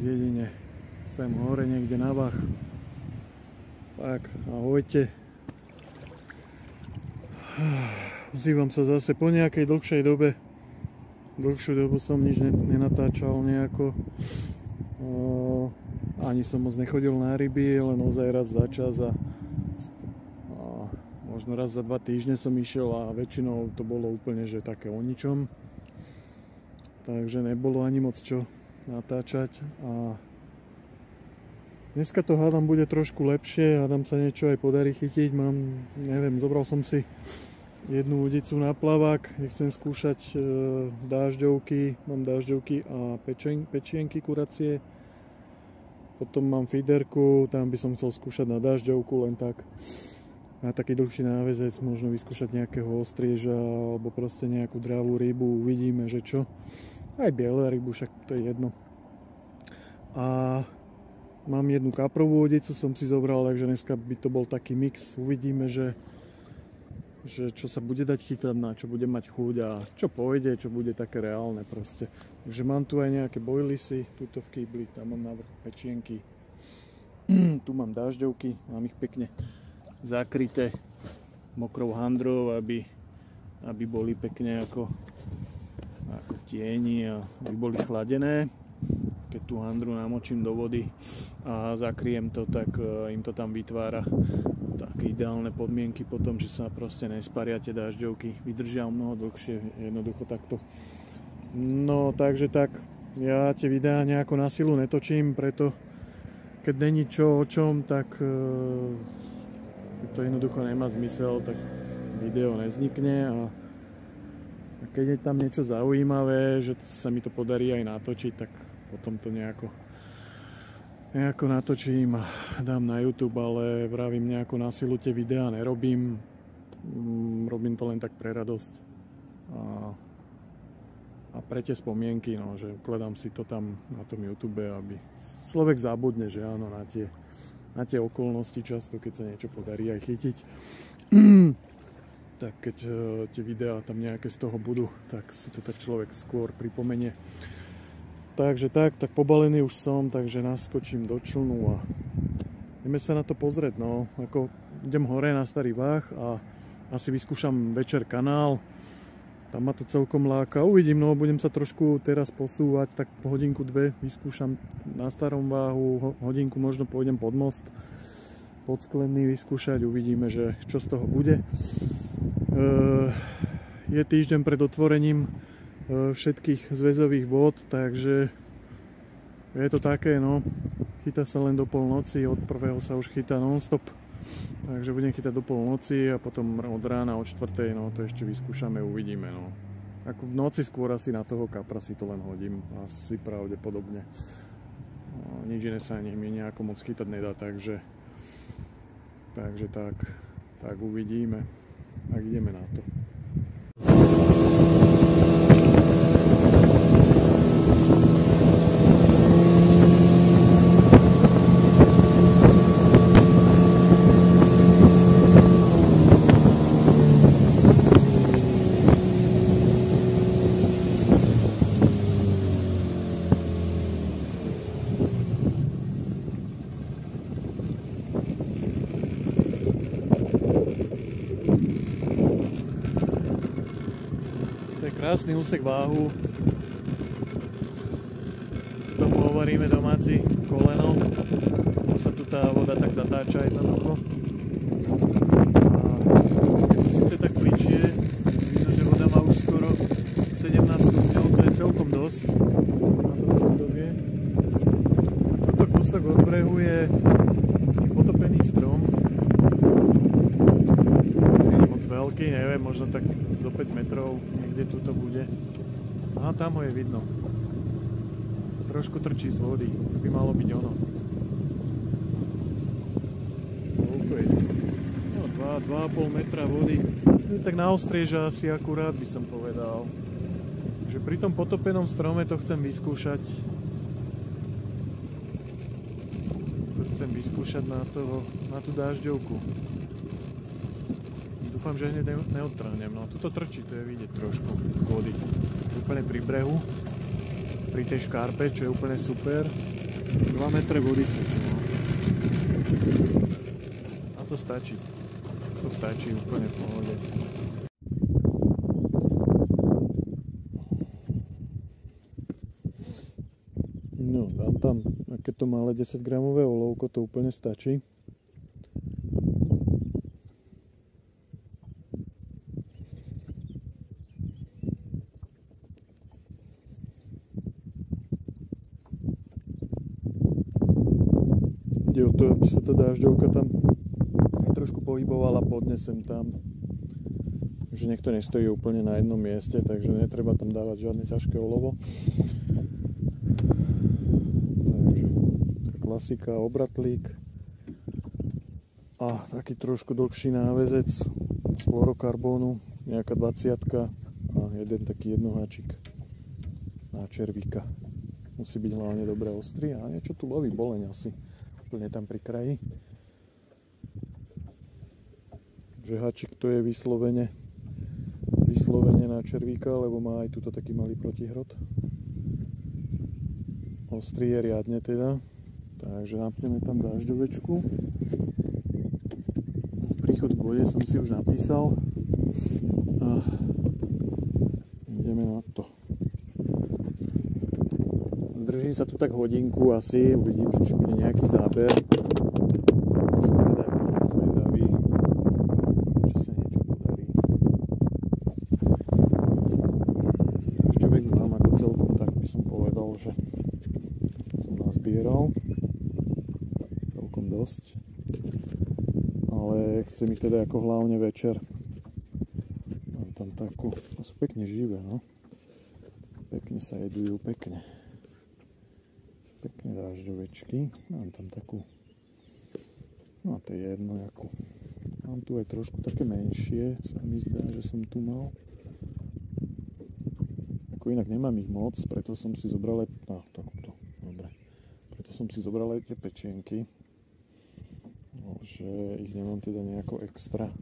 ísť jedine sem hore niekde na Vach. Tak, ahojte. Ozývam sa zase po nejakej dlhšej dobe. Dlhšiu dobu som nič nenatáčal nejako. Ani som moc nechodil na ryby, len ozaj raz za čas a možno raz za 2 týždne som išiel a väčšinou to bolo úplne že také o ničom. Takže nebolo ani moc čo natáčať a dneska to hádam bude trošku lepšie, hádam sa niečo aj podarí chytiť. Neviem, zobral som si jednu udicu na plavák, chcem skúšať dážďovky, mám dážďovky a pečienky kuracie. Potom mám feederku, tam by som chcel skúšať na dážďovku, len tak na taký dlhší náväzec, možno vyskúšať nejakého ostrieža alebo proste nejakú dravú rybu, uvidíme, že čo. Aj biele rybu, však to je jedno. A mám jednu kaprovú udicu, som si zobral, takže dneska by to bol taký mix, uvidíme, že čo sa bude dať chytať, na čo bude mať chuť a čo pôjde, čo bude také reálne proste. Takže mám tu aj nejaké bojlisy, tuto v kýbli, tam mám na vrchu pečienky. Tu mám dážďovky, mám ich pekne zakryté mokrou handrou, aby boli pekne ako v tieni a aby boli chladené. Keď tú handru namočím do vody a zakryjem to, tak im to tam vytvára také ideálne podmienky potom, že sa proste nesparia tie dážďovky, vydržia mnoho dlhšie, jednoducho takto. No takže tak, ja tie videá nejako na silu netočím, preto keď není čo o čom, tak to jednoducho nemá zmysel, tak video nevznikne a keď je tam niečo zaujímavé, že sa mi to podarí aj natočiť, tak potom to nejako natočím a dám na YouTube, ale vravím, nejako na silu tie videá nerobím. Robím to len tak pre radosť a pre tie spomienky, no, že ukladám si to tam na tom YouTube, aby človek zabudne, že áno, na tie okolnosti často, keď sa niečo podarí aj chytiť. Tak keď tie videá tam nejaké z toho budú, tak si to tak človek skôr pripomenie. Takže tak pobalený už som, takže naskočím do člnu a ideme sa na to pozrieť, no. Ako idem hore na Starý Vach a asi vyskúšam večer kanál. Tam ma to celkom láka. Uvidím, no, budem sa trošku teraz posúvať, tak po hodinku, 2 vyskúšam na Starom Váhu, hodinku možno pôjdem pod most, pod Sklený vyskúšať, uvidíme, že čo z toho bude. Je týždeň pred otvorením všetkých zväzových vôd, takže je to také, no, chytá sa len do polnoci, od 1. sa už chytá non-stop, takže budem chytať do polnoci a potom od rána od 4. no to ešte vyskúšame, uvidíme, no. Ako v noci skôr asi na toho kapra si to len hodím, asi pravdepodobne. No, nič iné sa mi nejako moc chytať nedá, takže tak uvidíme, tak ideme na to. Krásny úsek Váhu, tomu hovoríme domáci koleno, už sa tu tá voda tak zatáča jednoducho. A síce tak pličie, vidno, že voda má už skoro 17 stupňov, to je celkom dosť na toto obdobie. Toto kúsok od brehu je potopený strom, nie je moc veľký, neviem, možno tak zo 5 metrov, niekde tu to bude. A tam ho je vidno. Trošku trčí z vody, to by malo byť ono. Koľko je? No, 2,5 metra vody. Tak na ostrieža asi akurát by som povedal. Že pri tom potopenom strome to chcem vyskúšať. Na tú dážďovku. Dúfam, že hneď neodtrhnem. No, tuto trčí, to je vidieť trošku z vody. Úplne pri brehu, pri tej škarpe, čo je úplne super. 2 metre vody sú tu, no. A to stačí. To stačí úplne v pohode. No, dám tam, keď to malé 10 gramové olovko, to úplne stačí. Ide o to, aby sa tá dážďovka tam trošku pohybovala podne sem tam. Takže nech to nestojí úplne na jednom mieste, takže netreba tam dávať žiadne ťažké olovo. Takže klasika, obratlík a taký trošku dlhší náväzec z fluorokarbónu, nejaká 20 a jeden taký jednoháčik na červíka. Musí byť hlavne dobre ostrý a niečo tu loví boleň asi. Úplne tam pri kraji. Takže háčik to je vyslovene na červíka, lebo má aj tuto taký malý protihrot. Ostrý je riadne teda. Takže napneme tam dážďovečku. Príchod k vode som si už napísal. A ideme na to. Zdržím sa tu tak hodinku asi, uvidím, či bude nejaký záber. Som teda zvedavý, či sa niečo podarí. Dážďovek mám ako celkom, tak by som povedal, že som nazbieral celkom dosť. Ale chcem ich teda ako hlavne večer. Mám tam takú, to sú pekne živé, no. Pekne sa jedujú, pekne. Pekné dážďovečky. Mám tam takú, no to je jedno jakú. Mám tu aj trošku také menšie, sa mi zdá, že som tu mal. Ako inak nemám ich moc, preto som si zobral aj, no takto, dobre. Preto som si zobral aj tie pečienky. No, že ich nemám teda nejako extra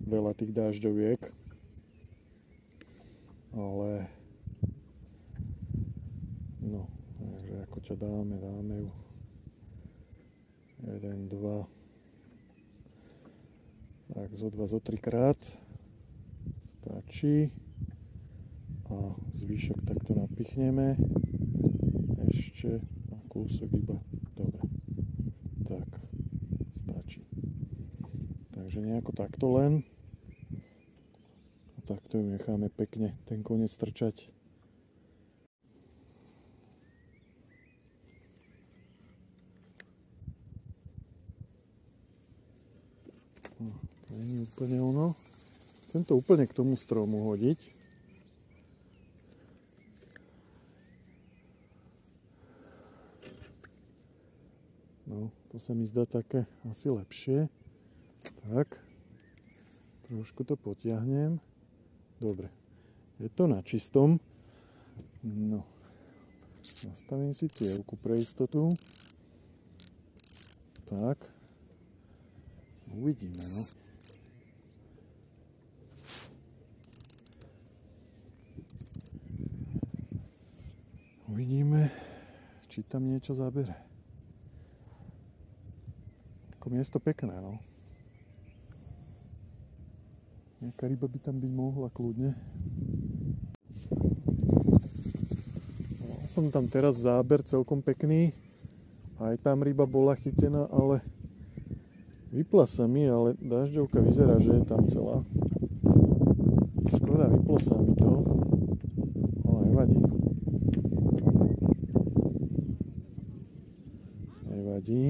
veľa tých dážďoviek. Ale no, takže ako ťa dáme ju 1, 2, tak zo 2, zo 3 krát stačí a zvyšok takto napichneme ešte na kúsok iba, dobre, tak stačí, takže nejako takto len a takto ju necháme pekne ten koniec trčať. To nie je úplne ono. Chcem to úplne k tomu stromu hodiť. No, to sa mi zdá také asi lepšie. Tak. Trošku to potiahnem. Dobre. Je to na čistom. No. Nastavím si cievku pre istotu. Tak. Uvidíme, no. Uvidíme, či tam niečo zabere. Ako miesto pekné, no. Nejaká ryba by tam byť mohla kľudne. No, som tam teraz záber celkom pekný. Aj tam ryba bola chytená, ale vypla sa mi, ale dážďovka vyzerá, že je tam celá. Škoda, vyplo sa mi to, ale nevadí. Nevadí.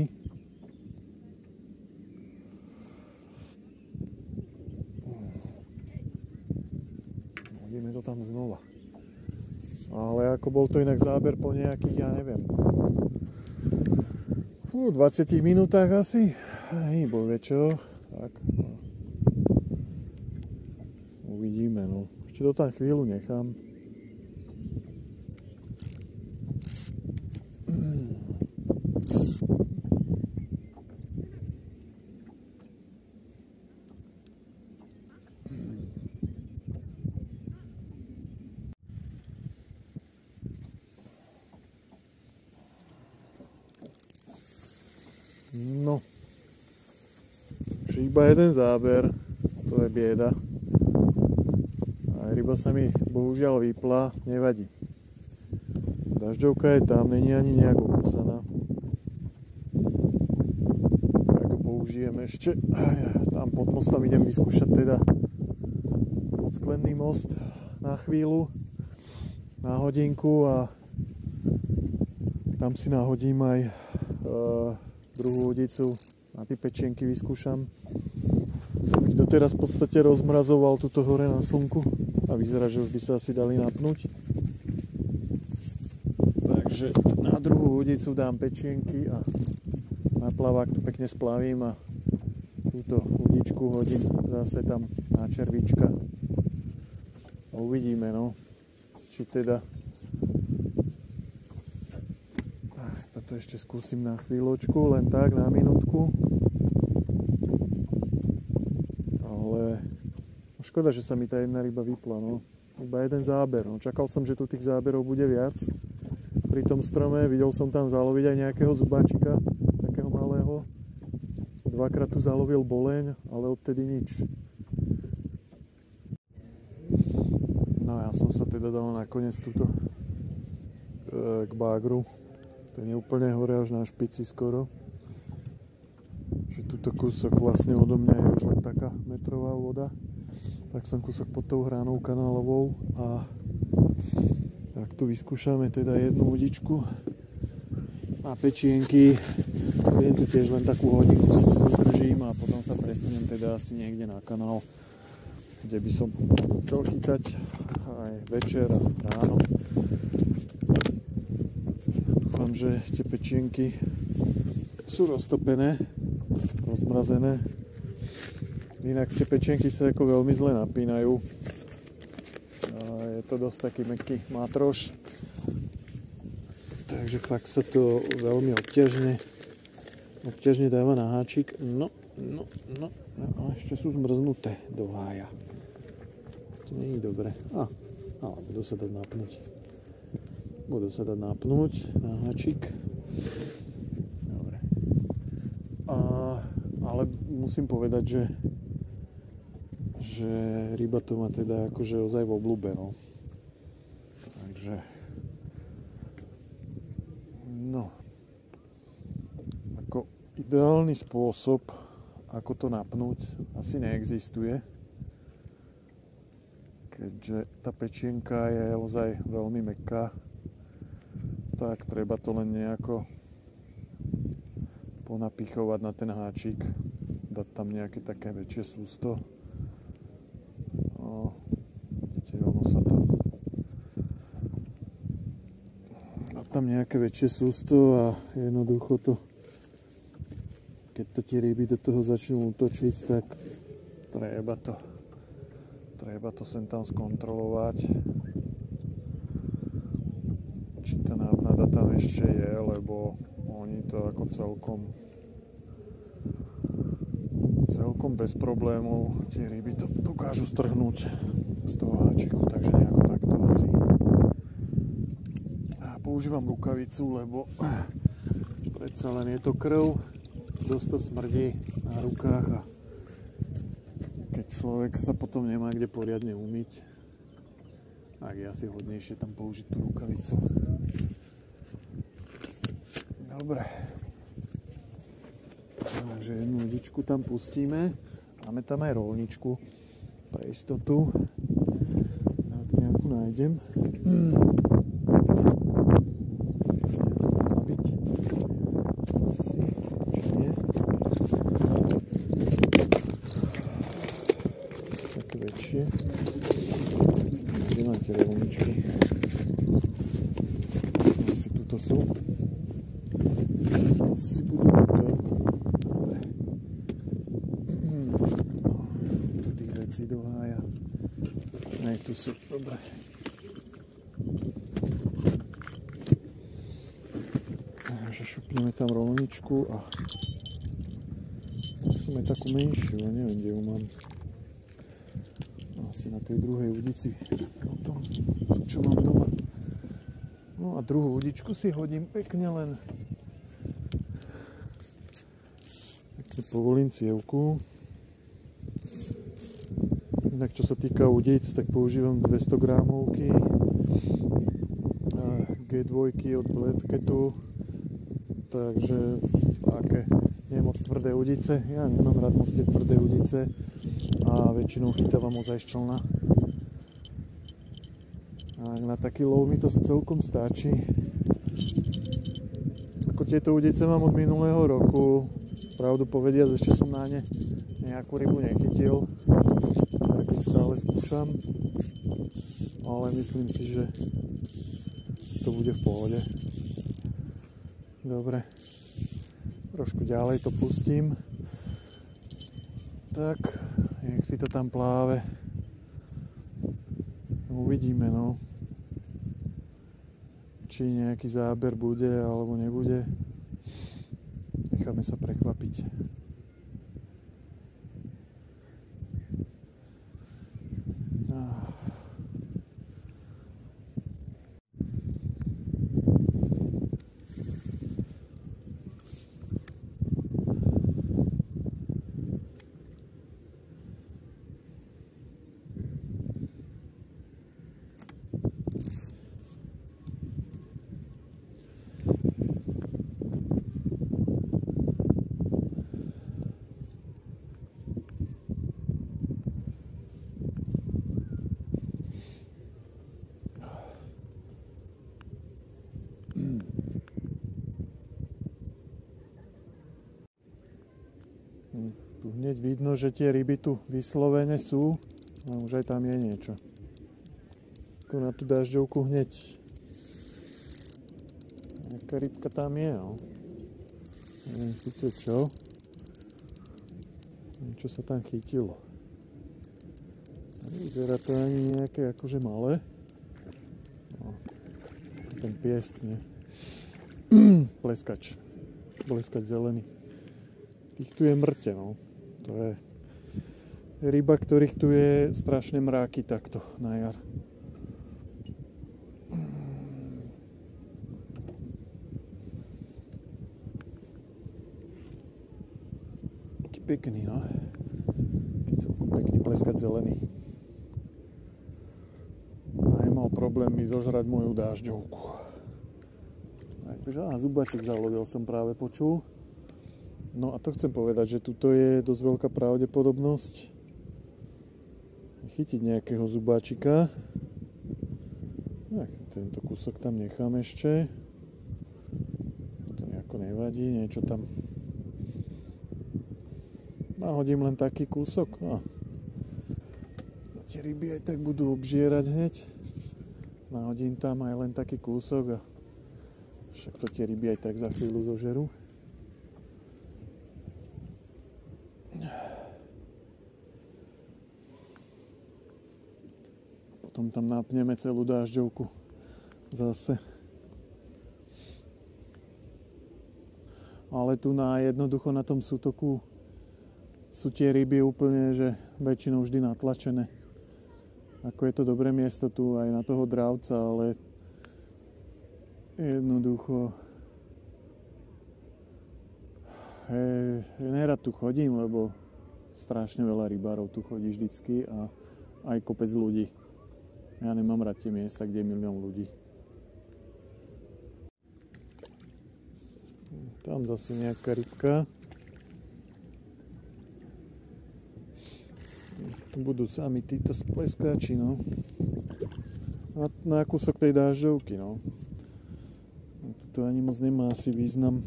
Hodíme to tam znova. Ale ako bol to inak záber po nejakých, ja neviem, 20 minútach asi. Hej, bo vie čo. Tak, no. Uvidíme, no. Ešte to tam chvíľu nechám. No. Iba jeden záber, to je bieda. Aj ryba sa mi bohužiaľ vypla, nevadí. Dažďovka je tam, není ani nejak okúsaná. Tak použijem ešte. Tam pod mostom idem vyskúšať teda podsklenný most na chvíľu, na hodinku a tam si nahodím aj druhú udicu. Na tie pečienky vyskúšam. Som ich doteraz v podstate rozmrazoval tuto hore na slnku a vyzerá, že už by sa asi dali napnúť. Takže na druhú udicu dám pečienky a na plavák to pekne splavím a túto udičku hodím zase tam na červíčka. A uvidíme, no, či teda toto ešte skúsim na chvíľočku, len tak, na minútku. Ale škoda, že sa mi tá jedna ryba vypla, no. Iba jeden záber, no. Čakal som, že tu tých záberov bude viac. Pri tom strome videl som tam zaloviť aj nejakého zubáčika, takého malého. Dvakrát tu zalovil boleň, ale odtedy nič. No ja som sa teda dal nakoniec túto k bágru. Ten je úplne hore až na špici skoro. Že túto kúsok vlastne odo mňa je už len taká metrová voda. Tak som kúsok pod tou hranou kanálovou a tak tu vyskúšame teda jednu udičku a pečienky. Viem tu tiež len takú hodinku sa tu držím a potom sa presuniem teda asi niekde na kanál, kde by som chcel chytať aj večer a ráno. Dúfam, že tie pečienky sú roztopené, rozmrazené. Inak tie pečienky sa ako veľmi zle napínajú. Je to dosť taký mäkký mátroš. Takže fakt sa to veľmi obťažne dáva na háčik. No, a ešte sú zmrznuté do hája. To nie je dobre. Ale budú sa dať napnúť. Na háčik. Dobre. Ale musím povedať, že ryba to má teda akože ozaj v obľúbe, no. Takže no ako ideálny spôsob ako to napnúť asi neexistuje, keďže tá pečienka je ozaj veľmi mäkká, tak treba to len nejako ponapichovať na ten háčik, dať tam nejaké také väčšie sústo. Vidíte, ono sa to dá tam nejaké väčšie sústo a jednoducho to, keď to tie ryby do toho začnú útočiť, tak treba to sem tam skontrolovať, či tá návnada tam ešte je, lebo oni to ako celkom bez problémov tie ryby to dokážu strhnúť z toho háčiku, takže nejako takto asi. Používam rukavicu, lebo predsa len je to krv, dosť to smrdí na rukách a keď človek sa potom nemá kde poriadne umyť, tak je asi hodnejšie tam použiť tú rukavicu. Dobre. Takže jednu lodičku tam pustíme. Máme tam aj roľničku pre istotu. Tak nejakú nájdem. Asi, či nie. Také väčšie. Kde máte roľničky? Asi tuto sú. Asi budú tuto. Dobre. Tu tých vecí do hája. Nej, tu sú. Dobre. Takže šupneme tam roľničku a musíme takú menšiu, ja neviem, kde ju mám. Asi na tej druhej udici. Potom, čo mám doma. No a druhú udičku si hodím pekne len Povolím cievku. Inak čo sa týka udic, tak používam 200 gramovky G2 od Blackcatu, takže aké nie moc tvrdé udice. Ja nemám rád moc tie tvrdé udice a väčšinou chytávam ozaj člna. A na taký lov mi to celkom stačí. Ako tieto udice mám od minulého roku. Pravdu povediac, ešte som na ne nejakú rybu nechytil. Tak stále skúšam. Ale myslím si, že to bude v pohode. Dobre. Trošku ďalej to pustím. Tak, nech si to tam pláve. Uvidíme, no. Či nejaký záber bude, alebo nebude. Necháme sa prekvapiť. Tu hneď vidno, že tie ryby tu vyslovene sú a už aj tam je niečo. Ako na tú dažďovku hneď nejaká rybka tam je, no. Neviem síce čo. Čo sa tam chytilo. Vyzerá to ani nejaké akože malé. No, ten piest, nie? Pleskač. Pleskač zelený. Tých tu je mŕte, no. To je ryba, ktorých tu je strašne mráky takto na jar. Taký pekný, no. Taký celkom pekný pleskač zelený. A nemal problém mi zožrať moju dážďovku. Takže zubaček zalovil som práve počul. No a to chcem povedať, že tuto je dosť veľká pravdepodobnosť chytiť nejakého zubáčika. Tak, tento kúsok tam nechám ešte. To nejako nevadí, niečo tam nahodím len taký kúsok. No. Tie ryby aj tak budú obžierať hneď. Nahodím tam aj len taký kúsok a však to tie ryby aj tak za chvíľu zožerú. Potom tam napneme celú dážďovku zase. Ale tu jednoducho na tom sútoku sú tie ryby úplne, že väčšinou vždy natlačené. Ako je to dobré miesto tu aj na toho dravca, ale jednoducho nerad tu chodím, lebo strašne veľa rybárov tu chodí vždycky a aj kopec ľudí. Ja nemám rád tie miesta, kde je milión ľudí. Tam zase nejaká rybka. Tu budú sami títo spleskáči, no. Na kúsok tej dážďovky, no. To ani moc nemá asi význam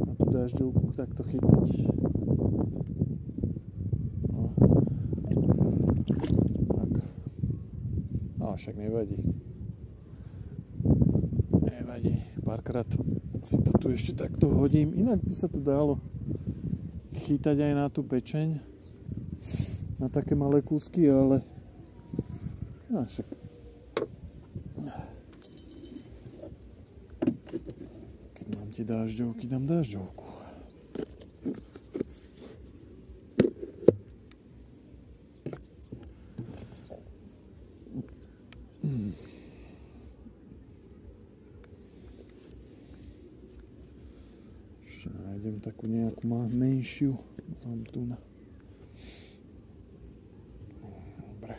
na tú dážďovku takto chytať. No. Tak. A však nevadí. Nevadí. Párkrát si to tu ešte takto hodím. Inak by sa to dalo chytať aj na tú pečeň. Na také malé kúsky, ale však keď mám tie dážďovky, dám dážďovku. ešte nájdem takú nejakú menšiu. Mám tu na... Dobre. Dobre.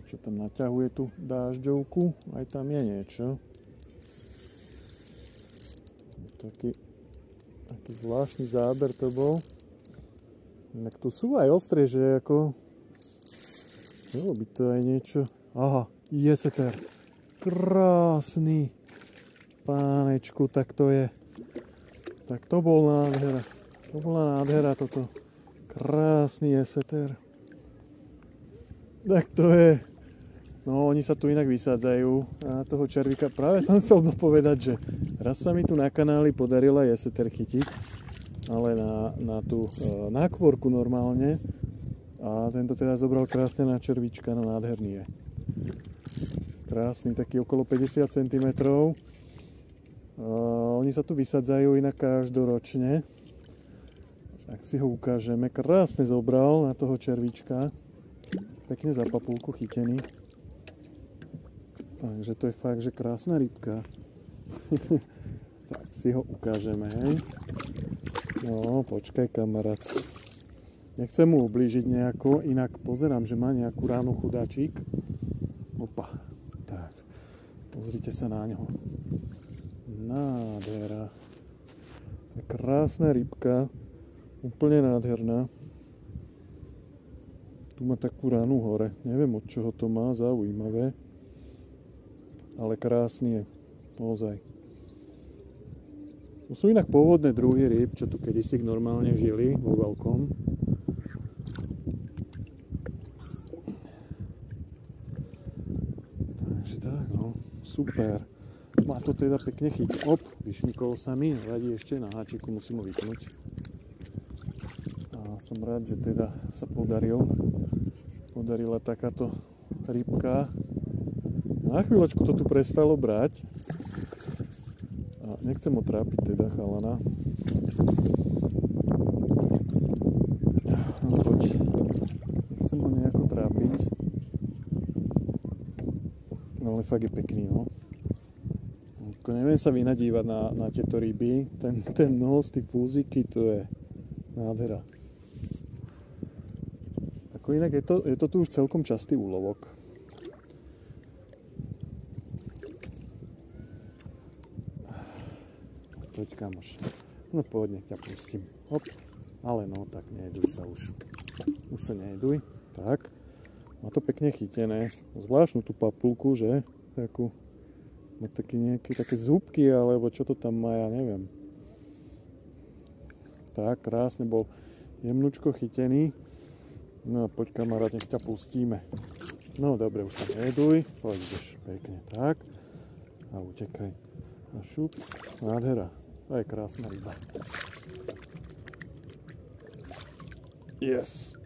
Čo tam naťahuje tú dážďovku? Aj tam je niečo. Taký zvláštny záber to bol. Inak tu sú aj ostré, že ako... Bolo by to aj niečo... Aha, jeseter. Krásny. Pánečku, tak to je. Tak to bol nádhera. To bola nádhera toto. Krásny jeseter. Tak to je. No, oni sa tu inak vysádzajú na toho červíka. Práve som chcel dopovedať, že raz sa mi tu na kanáli podarilo jeseter chytiť, ale na tú nákvorku normálne. A tento teda zobral krásne na červíčka, no nádherný je. Krásny, taký okolo 50 cm. Oni sa tu vysádzajú inak každoročne. Tak si ho ukážeme. Krásne zobral na toho červíčka. Pekne za papulku chytený. Takže to je fakt, že krásna rybka. Tak si ho ukážeme, hej. No, počkaj, kamarát. Nechcem mu ublížiť nejako, inak pozerám, že má nejakú ránu chudáčik. Opa. Tak, pozrite sa na ňo. Nádhera. To je krásna rybka. Úplne nádherná. Tu má takú ranu hore. Neviem, od čoho to má, zaujímavé. Ale krásny je. Naozaj. To sú inak pôvodné druhy rýb, čo tu kedysi normálne žili vo veľkom. Takže tak, no. Super. Má to teda pekne chyť. Op, vyšmykol sa mi. Radí ešte na háčiku, musím ho vypnúť. A som rád, že teda sa podarila takáto rybka. Na chvíľočku to tu prestalo brať. A nechcem ho trápiť teda, chalana. No poď. Nechcem ho nejako trápiť. No ale fakt je pekný, no. Neviem sa vynadívať na tieto ryby. Ten nos, tí fúziky, to je nádhera. Ako inak je to tu už celkom častý úlovok. Poď, kamoš. No poď, nech ťa pustím. Hop. Ale no, tak nejeduj sa už. Už sa nejeduj. Tak. Má to pekne chytené. Zvláštnu tú papulku, že? Takú. Má také zúbky, alebo čo to tam má, ja neviem. Tak, krásne bol jemnučko chytený. No poď, kamarát, nech ťa pustíme. No dobre, už sa nejeduj. Poď, ideš pekne, tak. A utekaj. A šup. Nádhera. To je krásna ryba. Yes.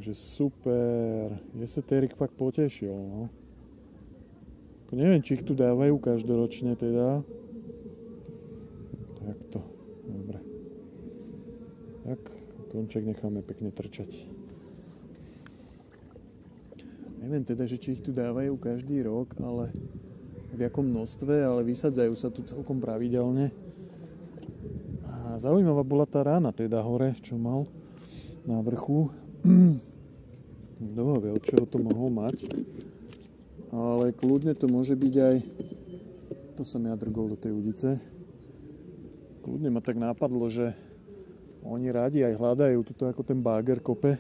Takže super. Jesetérik fakt potešil, no. Neviem, či ich tu dávajú každoročne teda. Takto. Dobre. Tak, konček necháme pekne trčať. Neviem teda, že či ich tu dávajú každý rok, ale v jakom množstve, ale vysadzajú sa tu celkom pravidelne. A zaujímavá bola tá rána teda hore, čo mal na vrchu. Kto vie, od čoho to mohol mať. Ale kľudne to môže byť aj... To som ja drgol do tej udice. Kľudne ma tak nápadlo, že oni radi aj hľadajú tuto ako ten báger kope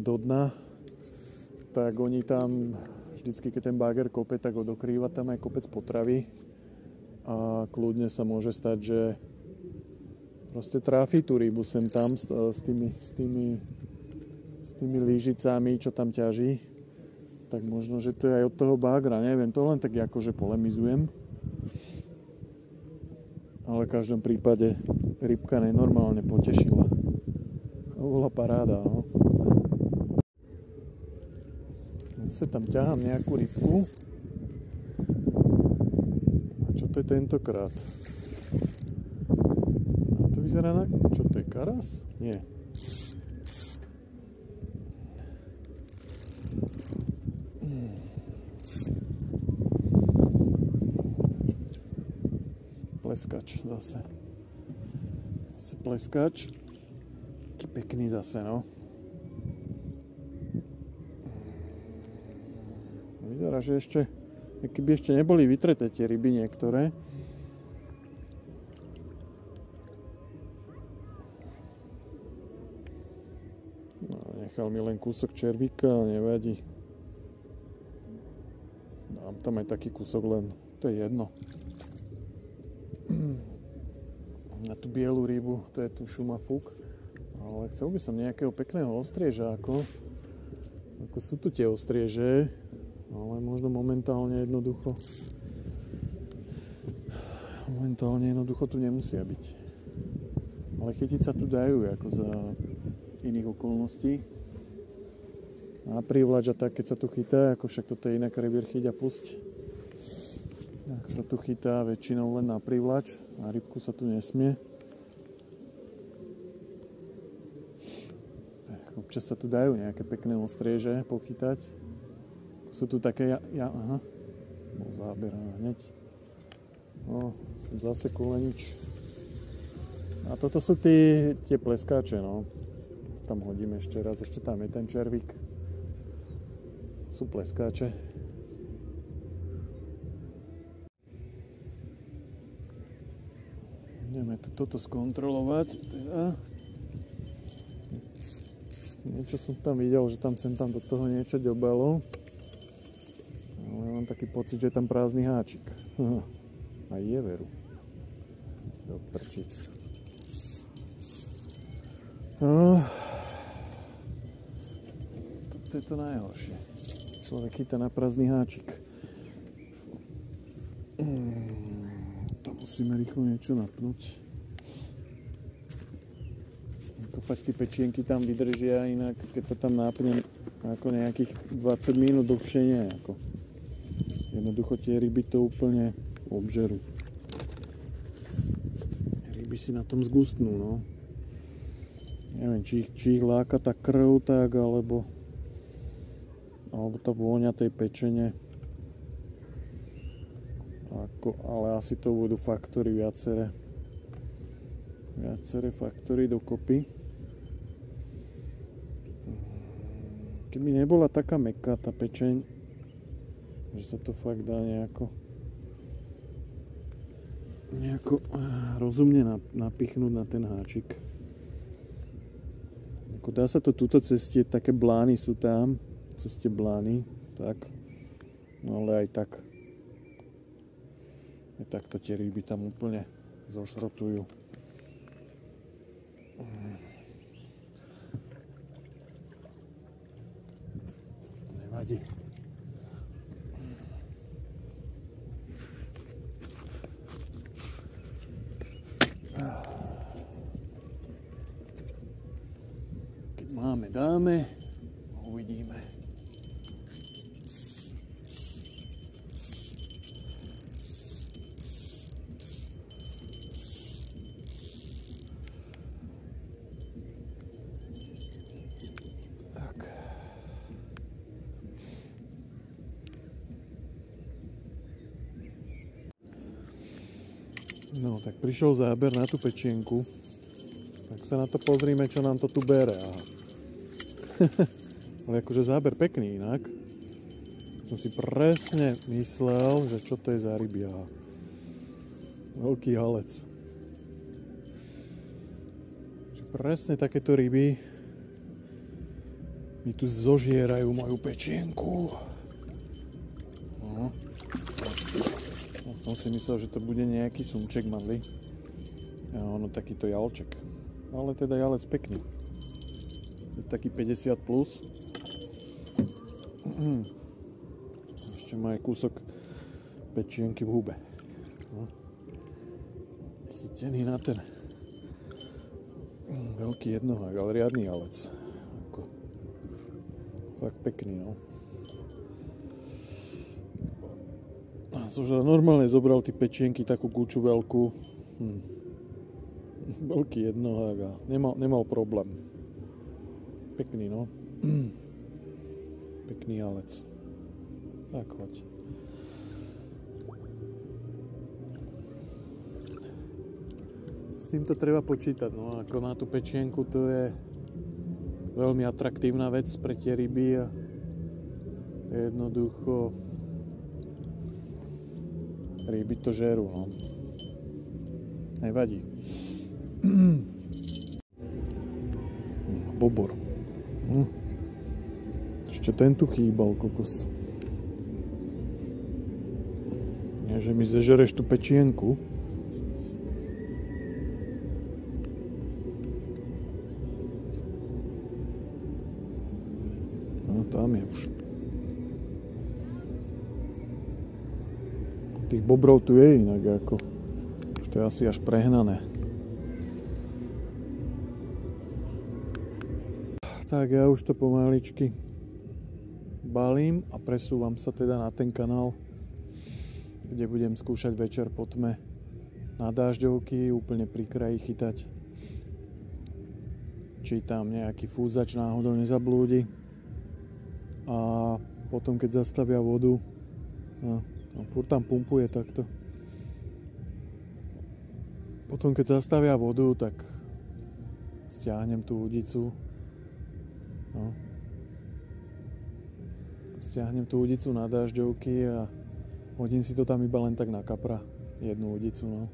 do dna. Tak oni tam, vždycky keď ten báger kope, tak ho dokrýva tam aj kopec potravy. A kľudne sa môže stať, že proste tráfi tú rybu sem tam s tými lyžicami, čo tam ťaží. Tak možno, že to je aj od toho bágra, neviem, to len tak akože polemizujem. Ale v každom prípade rybka nenormálne potešila. To bola paráda, no. Ja tam ťahám nejakú rybku. A čo to je tentokrát? A to vyzerá na... Čo to je, karas? Nie. Pleskač zase. Pleskač. Taký pekný zase, no. Vyzerá, že ešte, keby ešte neboli vytreté tie ryby niektoré. No, nechal mi len kúsok červíka, ale nevadí. Dám tam aj taký kúsok len, to je jedno. Na tú bielu rybu, to je tu šumafuk. Ale chcel by som nejakého pekného ostrieža, ako sú tu tie ostrieže, ale možno momentálne jednoducho tu nemusia byť. Ale chytiť sa tu dajú, ako za iných okolností. A privlač a tak, keď sa tu chytá, ako však toto je inak revír chyť a pusť. Tak sa tu chytá väčšinou len na privlač, na rybku sa tu nesmie. Občas sa tu dajú nejaké pekné ostrieže pochytať. Sú tu také... Aha, bol záber hneď. No, som zasekol len nič. A toto sú tie pleskáče, no. Tam hodíme ešte raz, ešte tam je ten červík. Sú pleskáče. Ideme toto skontrolovať. Teda. Niečo som tam videl, že tam sem tam do toho niečo ďobalo. Ale mám taký pocit, že je tam prázdny háčik. A je veru. Do prčic. Toto je to najhoršie. Človek chytá na prázdny háčik. Musíme rýchlo niečo napnúť. Ako fakt tie pečienky tam vydržia, inak keď to tam nápnem ako nejakých 20 minút dlhšie nie. Ako. Jednoducho tie ryby to úplne obžerú. Ryby si na tom zgustnú, no. Neviem, či ich láka tá krv tak, alebo tá vôňa tej pečene. Ale asi to budú faktory viaceré faktory dokopy. Keby nebola taká mäkká tá pečeň, že sa to fakt dá nejako rozumne napichnúť na ten háčik. Dá sa to túto ceste, také blány sú tam, ceste blány, tak, no ale aj tak. Takto tie ryby tam úplne zošrotujú. Nevadí. Keď dáme, uvidíme. No, tak prišiel záber na tú pečienku. Tak sa na to pozrime, čo nám to tu bere. Aha. Ale akože záber pekný inak. Som si presne myslel, že čo to je za ryby. Aha. Veľký halec. Presne takéto ryby mi tu zožierajú moju pečienku. No. Som si myslel, že to bude nejaký sumček malý. A ono takýto jalček. Ale teda jalec pekný. Je taký 50 plus. Ešte má aj kúsok pečienky v hube. No. Chytený na ten veľký jednohák, ale riadny jalec. Fakt pekný, no. Som normálne zobral tie pečienky, takú kúču veľkú. Veľký jednohák a nemal problém. Pekný, no. Pekný jalec. Tak hoď. S týmto treba počítať, no. Ako na tú pečienku to je veľmi atraktívna vec pre tie ryby a jednoducho ryby to žerú, no. Nevadí. Bobor. Ešte ten tu chýbal, kokos. Nie, že mi zežereš tú pečienku. No, tam je už. Tých bobrov tu je inak ako. Už to je asi až prehnané. Tak ja už to pomaličky balím a presúvam sa teda na ten kanál, kde budem skúšať večer po tme na dážďovky, úplne pri kraji chytať. Či tam nejaký fúzač náhodou nezablúdi. A potom keď zastavia vodu, furt tam pumpuje takto. Potom keď zastavia vodu, tak stiahnem tú udicu. No. Stiahnem tú udicu na dážďovky a hodím si to tam iba len tak na kapra. Jednu udicu, no.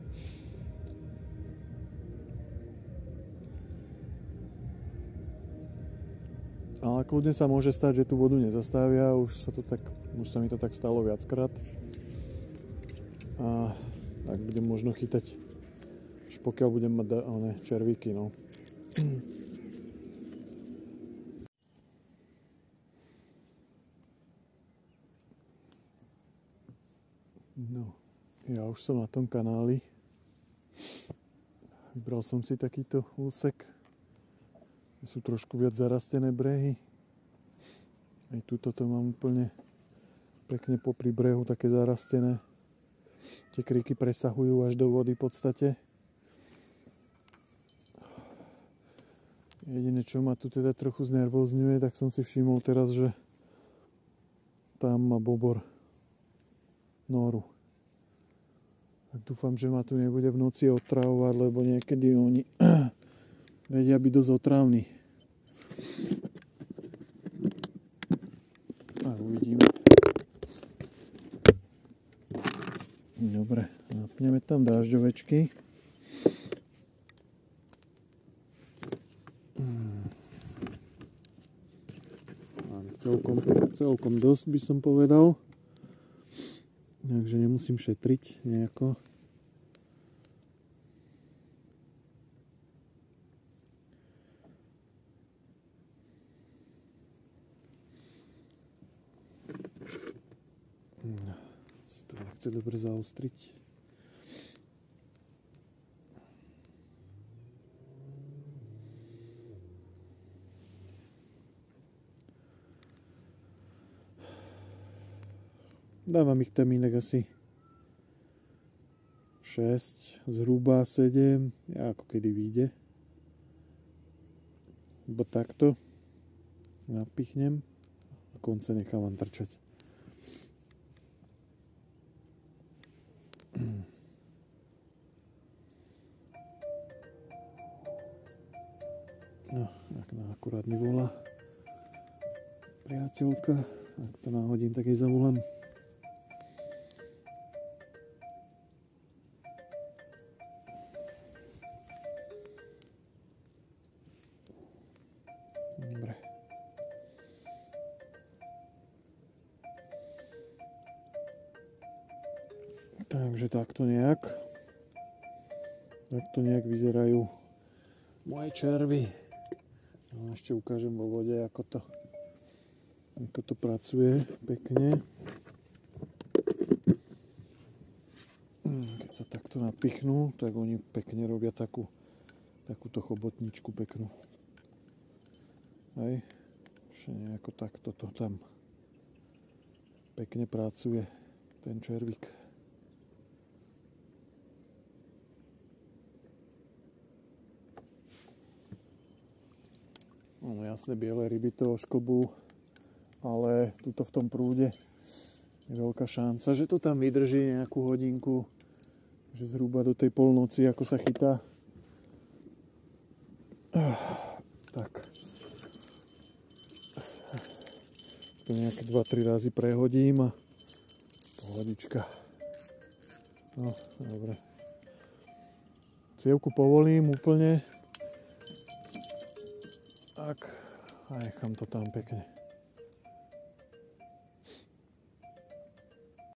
Ale kľudne sa môže stať, že tú vodu nezastavia. Už sa mi to tak stalo viackrát. A tak budem možno chytať, až pokiaľ budem mať červíky, no. No, ja už som na tom kanáli. Vybral som si takýto úsek. Sú trošku viac zarastené brehy. Aj tuto to mám úplne pekne popri brehu také zarastené. Tie kríky presahujú až do vody v podstate. Jediné, čo ma tu teda trochu znervózňuje, tak som si všimol teraz, že tam má bobor noru. Tak dúfam, že ma tu nebude v noci otravovať, lebo niekedy oni vedia byť dosť otravní. A uvidíme. Dobre, napneme tam dážďovečky. Celkom dosť by som povedal. Takže nemusím šetriť nejako. To nechce dobre zaostriť. Dávam ich tam inak asi 6, zhruba 7, ako kedy vyjde. Iba takto napichnem a konce nechávam trčať. No, ak akurát mi volá priateľka, ak to náhodím, tak jej zavolám. Dobre. Takže takto nejak vyzerajú moje červy. No, ešte ukážem vo vode, ako to pracuje pekne. Keď sa takto napichnú, tak oni pekne robia takúto chobotničku peknú. Hej. Ešte nejako takto to tam pekne pracuje ten červík. No jasne, biele ryby to ošklbú, ale tuto v tom prúde je veľká šanca, že to tam vydrží nejakú hodinku, že zhruba do tej polnoci, ako sa chytá. Tak. To nejaké 2-3 razy prehodím a pohodička. No, dobre. Cievku povolím úplne. Tak, a nechám to tam pekne.